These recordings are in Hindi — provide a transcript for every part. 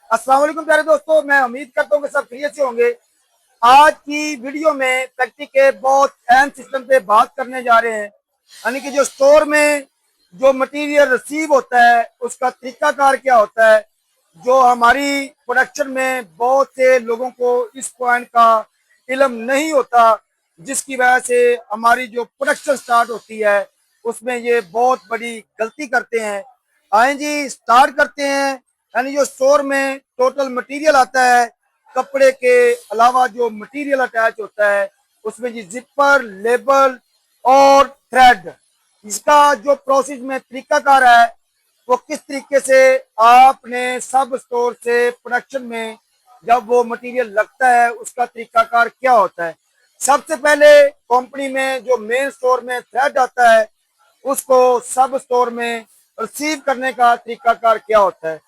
अस्सलाम वालेकुम प्यारे दोस्तों, मैं उम्मीद करता हूँ कि सब खैरियत से होंगे। आज की वीडियो में फैक्ट्री के बहुत अहम सिस्टम पे बात करने जा रहे हैं, यानी कि जो स्टोर में जो मटेरियल रिसीव होता है उसका तरीकाकार क्या होता है। जो हमारी प्रोडक्शन में बहुत से लोगों को इस पॉइंट का इल्म नहीं होता, जिसकी वजह से हमारी जो प्रोडक्शन स्टार्ट होती है उसमें ये बहुत बड़ी गलती करते हैं। आए जी स्टार्ट करते हैं। यानी जो स्टोर में टोटल मटेरियल आता है, कपड़े के अलावा जो मटेरियल अटैच होता है उसमें जी जिपर, लेबल और थ्रेड, इसका जो प्रोसेस में तरीकाकार है वो किस तरीके से आपने सब स्टोर से प्रोडक्शन में जब वो मटेरियल लगता है उसका तरीकाकार क्या होता है। सबसे पहले कंपनी में जो मेन स्टोर में थ्रेड आता है उसको सब स्टोर में रिसीव करने का तरीकाकार क्या होता है।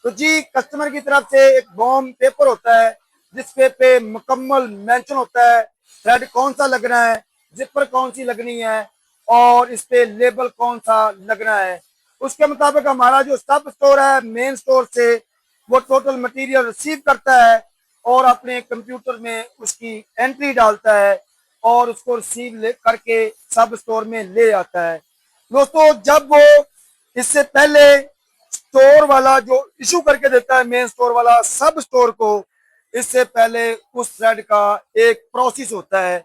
तो जी कस्टमर की तरफ से एक बॉम्ब पेपर होता है जिसके पे मुकम्मल मेंशन होता है थ्रेड कौन सा लगना है, जिपर कौन सी लगनी है और इस पे लेबल कौन सा लगना है। उसके मुताबिक हमारा जो सब स्टोर है मेन स्टोर से वो टोटल मटेरियल रिसीव करता है और अपने कंप्यूटर में उसकी एंट्री डालता है और उसको रिसीव करके सब स्टोर में ले आता है। दोस्तों जब वो इससे पहले स्टोर वाला जो इशू करके देता है मेन स्टोर वाला सब स्टोर को, इससे पहले उस थ्रेड का एक प्रोसेस होता है।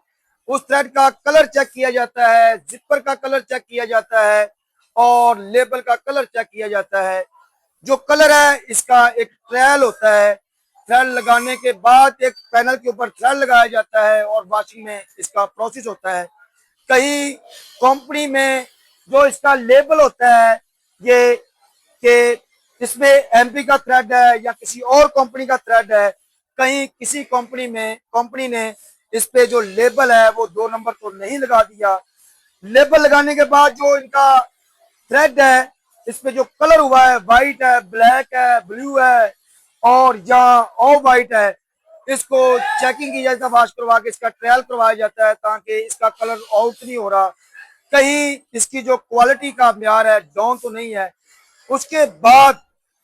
उस थ्रेड का कलर चेक किया जाता है, जिपर का कलर चेक किया जाता है और लेबल का कलर चेक किया जाता है। जो कलर है इसका एक ट्रायल होता है। थ्रेड लगाने के बाद एक पैनल के ऊपर थ्रेड लगाया जाता है और वॉशिंग में इसका प्रोसेस होता है। कहीं कंपनी में जो इसका लेबल होता है ये कि इसमें एमपी का थ्रेड है या किसी और कंपनी का थ्रेड है, कहीं किसी कंपनी ने इस पे जो लेबल है वो 2 नंबर तो नहीं लगा दिया। लेबल लगाने के बाद जो इनका थ्रेड है इस पे जो कलर हुआ है, व्हाइट है, ब्लैक है, ब्लू है और या ऑफ वाइट है, इसको चेकिंग की जाती है, वॉश करवा के इसका ट्रायल करवाया जाता है ताकि इसका कलर आउट नहीं हो रहा, कहीं इसकी जो क्वालिटी का म्यार है डाउन तो नहीं है। उसके बाद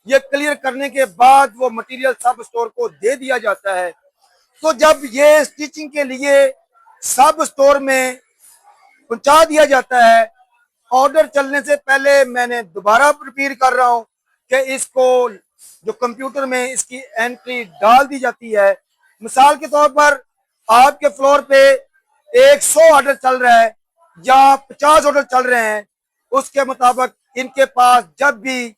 ये क्लियर करने के बाद वो मटेरियल सब स्टोर को दे दिया जाता है। तो जब ये स्टिचिंग के लिए सब स्टोर में पहुंचा दिया जाता है, ऑर्डर चलने से पहले मैंने दोबारा रिपीट कर रहा हूँ कि इसको जो कंप्यूटर में इसकी एंट्री डाल दी जाती है। मिसाल के तौर पर आपके फ्लोर पे 100 ऑर्डर चल रहा है या 50 ऑर्डर चल रहे हैं, उसके मुताबिक इनके पास जब भी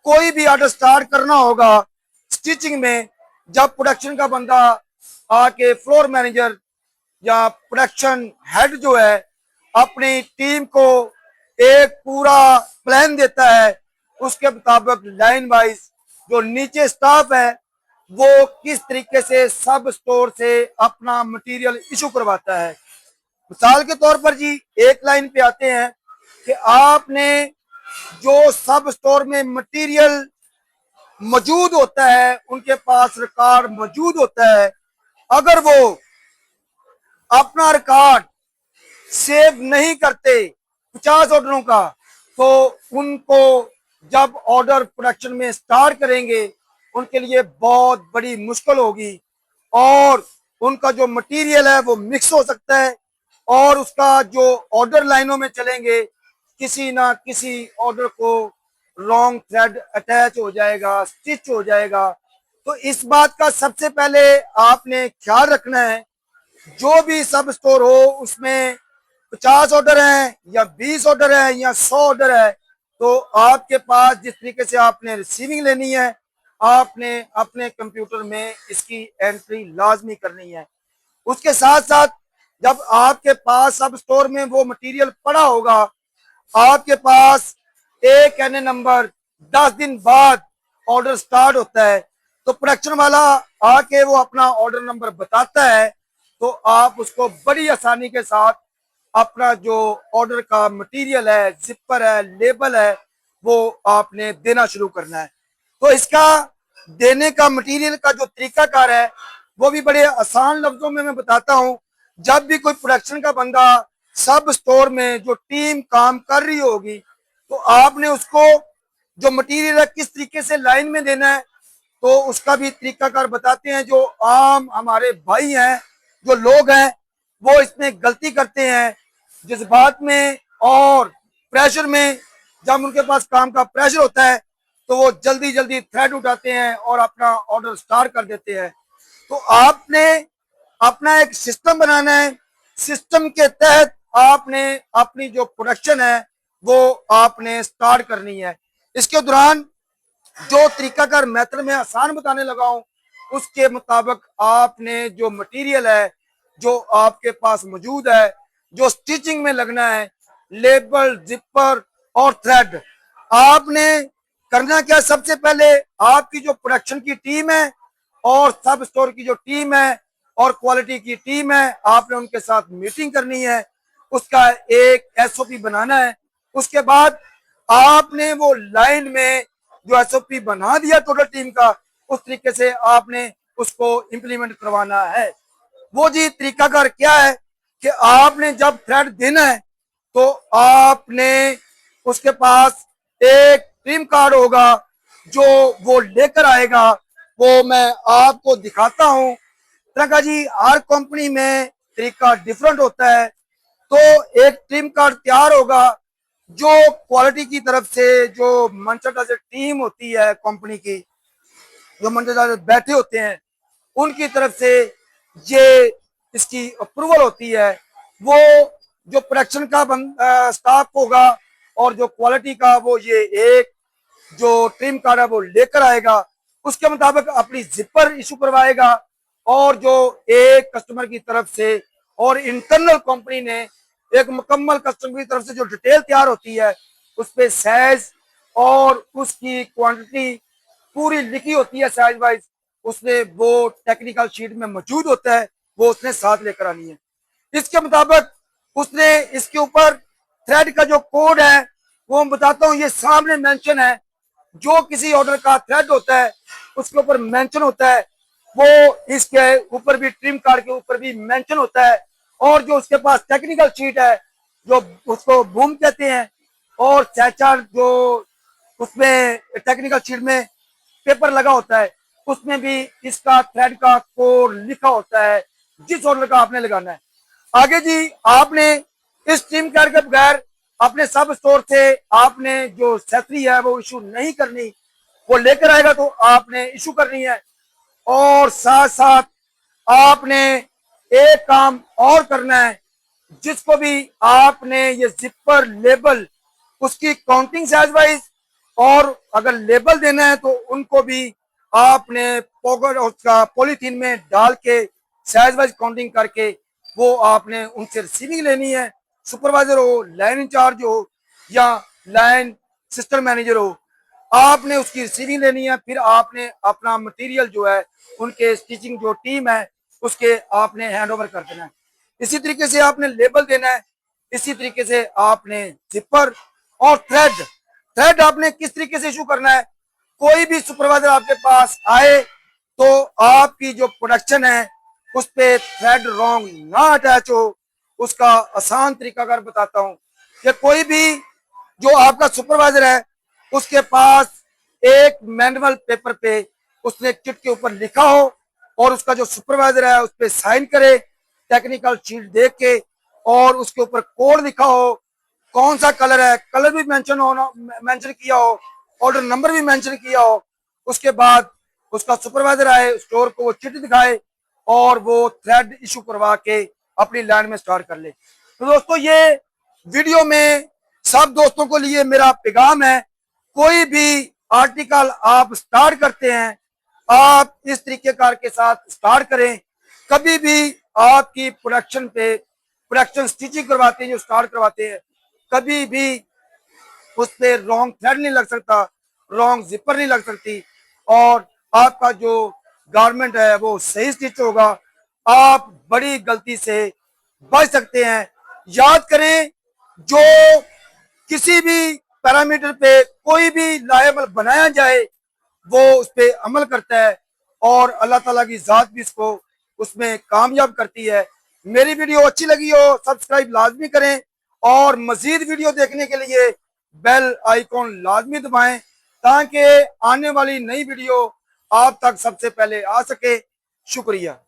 कोई भी ऑर्डर स्टार्ट करना होगा स्टिचिंग में, जब प्रोडक्शन का बंदा आके फ्लोर मैनेजर या प्रोडक्शन हेड जो है अपनी टीम को एक पूरा प्लान देता है, उसके मुताबिक लाइन वाइज जो नीचे स्टाफ है वो किस तरीके से सब स्टोर से अपना मटेरियल इशू करवाता है। मिसाल के तौर पर जी एक लाइन पे आते हैं कि आपने जो सब स्टोर में मटेरियल मौजूद होता है उनके पास रिकॉर्ड मौजूद होता है, अगर वो अपना रिकॉर्ड सेव नहीं करते 50 ऑर्डरों का तो उनको जब ऑर्डर प्रोडक्शन में स्टार्ट करेंगे उनके लिए बहुत बड़ी मुश्किल होगी और उनका जो मटेरियल है वो मिक्स हो सकता है और उसका जो ऑर्डर लाइनों में चलेंगे किसी ना किसी ऑर्डर को रॉन्ग थ्रेड अटैच हो जाएगा, स्टिच हो जाएगा। तो इस बात का सबसे पहले आपने ख्याल रखना है, जो भी सब स्टोर हो उसमें 50 ऑर्डर हैं या 20 ऑर्डर है या 100 ऑर्डर है, तो आपके पास जिस तरीके से आपने रिसीविंग लेनी है आपने अपने कंप्यूटर में इसकी एंट्री लाजमी करनी है। उसके साथ साथ जब आपके पास सब स्टोर में वो मटेरियल पड़ा होगा, आपके पास एक एन नंबर 10 दिन बाद ऑर्डर स्टार्ट होता है, तो प्रोडक्शन वाला आके वो अपना ऑर्डर नंबर बताता है, तो आप उसको बड़ी आसानी के साथ अपना जो ऑर्डर का मटेरियल है, जिपर है, लेबल है, वो आपने देना शुरू करना है। तो इसका देने का मटेरियल का जो तरीकाकार है वो भी बड़े आसान लफ्जों में मैं बताता हूँ। जब भी कोई प्रोडक्शन का बंदा सब स्टोर में जो टीम काम कर रही होगी तो आपने उसको जो मटेरियल है किस तरीके से लाइन में देना है, तो उसका भी तरीकाकार बताते हैं। जो आम हमारे भाई हैं, जो लोग हैं, वो इसमें गलती करते हैं जज्बात में और प्रेशर में। जब उनके पास काम का प्रेशर होता है तो वो जल्दी जल्दी थ्रेड उठाते हैं और अपना ऑर्डर स्टार्ट कर देते हैं। तो आपने अपना एक सिस्टम बनाना है। सिस्टम के तहत आपने अपनी जो प्रोडक्शन है वो आपने स्टार्ट करनी है। इसके दौरान जो तरीकाकार मेथड में आसान बताने लगा हूं, उसके मुताबिक आपने जो मटेरियल है जो आपके पास मौजूद है, जो स्टिचिंग में लगना है, लेबल, जिपर और थ्रेड, आपने करना क्या। सबसे पहले आपकी जो प्रोडक्शन की टीम है और सब स्टोर की जो टीम है और क्वालिटी की टीम है, आपने उनके साथ मीटिंग करनी है, उसका एक एसओपी बनाना है। उसके बाद आपने वो लाइन में जो एसओपी बना दिया टोटल टीम का, उस तरीके से आपने उसको इम्प्लीमेंट करवाना है। वो जी तरीकाकार क्या है कि आपने जब थ्रेड देना है तो आपने उसके पास एक टीम कार्ड होगा जो वो लेकर आएगा। वो मैं आपको दिखाता हूं। तरका जी, हर कंपनी में तरीका डिफरेंट होता है। तो एक टीम कार्ड तैयार होगा जो क्वालिटी की तरफ से, जो मंचटा से टीम होती है कंपनी की, जो मंचटा से बैठे होते हैं, उनकी तरफ से ये इसकी अप्रूवल होती है। वो जो प्रोडक्शन का स्टाफ होगा और जो क्वालिटी का, वो ये एक जो ट्रिम कार्ड है वो लेकर आएगा। उसके मुताबिक अपनी जिपर इशू करवाएगा और जो एक कस्टमर की तरफ से और इंटरनल कंपनी ने एक मुकम्मल कस्टमर की तरफ से जो डिटेल तैयार होती है, उस पर साइज और उसकी क्वांटिटी पूरी लिखी होती है साइज वाइज, उसने वो टेक्निकल शीट में मौजूद होता है, वो उसने साथ लेकर आनी है। इसके मुताबिक उसने इसके ऊपर थ्रेड का जो कोड है वो मैं बताता हूँ, ये सामने मेंशन है। जो किसी ऑर्डर का थ्रेड होता है उसके ऊपर मेंशन होता है, वो इसके ऊपर भी, ट्रिम कार्ड के ऊपर भी मेंशन होता है। और जो उसके पास टेक्निकल शीट है, जो उसको बूम कहते हैं, और चार जो उसमें टेक्निकल शीट में पेपर लगा होता है, उसमें भी इसका थ्रेड का कोड लिखा होता है जिस ऑर्डर का आपने लगाना है। आगे जी, आपने इस टीम कार्ड के बगैर अपने सब स्टोर से आपने जो एक्सेसरी है वो इशू नहीं करनी। वो लेकर आएगा तो आपने इशू करनी है। और साथ साथ आपने एक काम और करना है, जिसको भी आपने ये जिपर, लेबल, उसकी काउंटिंग साइज वाइज, और अगर लेबल देना है तो उनको भी आपने पॉकेट उसका पॉलीथीन में डाल के साइज वाइज काउंटिंग करके वो आपने उनसे रिसीविंग लेनी है। सुपरवाइजर हो, लाइन इंचार्ज हो या लाइन सिस्टम मैनेजर हो, आपने उसकी रिसीविंग लेनी है। फिर आपने अपना मटेरियल जो है उनके स्टिचिंग जो टीम है उसके आपने हैंड ओवर कर देना है। इसी तरीके से आपने लेबल देना है। इसी तरीके से आपने जिपर और थ्रेड, थ्रेड आपने किस तरीके से इशू करना है। कोई भी सुपरवाइजर आपके पास आए तो आपकी जो प्रोडक्शन है उस पे थ्रेड रॉन्ग ना अटैच हो, उसका आसान तरीका कर बताता हूं कि कोई भी जो आपका सुपरवाइजर है उसके पास एक मैनुअल पेपर पे उसने किट के ऊपर लिखा हो और उसका जो सुपरवाइजर है उस पर साइन करे टेक्निकल शीट देख के, और उसके ऊपर कोड लिखा हो, कौन सा कलर है, कलर भी मेंशन किया हो, ऑर्डर नंबर भी मेंशन किया हो। उसके बाद उसका सुपरवाइजर आए, स्टोर को वो चिट दिखाए और वो थ्रेड इशू करवा के अपनी लाइन में स्टार्ट कर ले। तो दोस्तों, ये वीडियो में सब दोस्तों को लिए मेरा पैगाम है, कोई भी आर्टिकल आप स्टार्ट करते हैं, आप इस तरीके कार के साथ स्टार्ट करें। कभी भी आपकी प्रोडक्शन पे, प्रोडक्शन स्टिचिंग करवाते हैं, जो स्टार्ट करवाते हैं, कभी भी उस पर रॉन्ग थ्रेड नहीं लग सकता, रॉन्ग जिपर नहीं लग सकती, और आपका जो गारमेंट है वो सही स्टिच होगा। आप बड़ी गलती से बच सकते हैं। याद करें, जो किसी भी पैरामीटर पे कोई भी लायबल बनाया जाए वो उस पर अमल करता है और अल्लाह ताला की जात भी इसको उसमें कामयाब करती है। मेरी वीडियो अच्छी लगी हो सब्सक्राइब लाजमी करें और मजीद वीडियो देखने के लिए बेल आइकॉन लाजमी दबाएं ताकि आने वाली नई वीडियो आप तक सबसे पहले आ सके। शुक्रिया।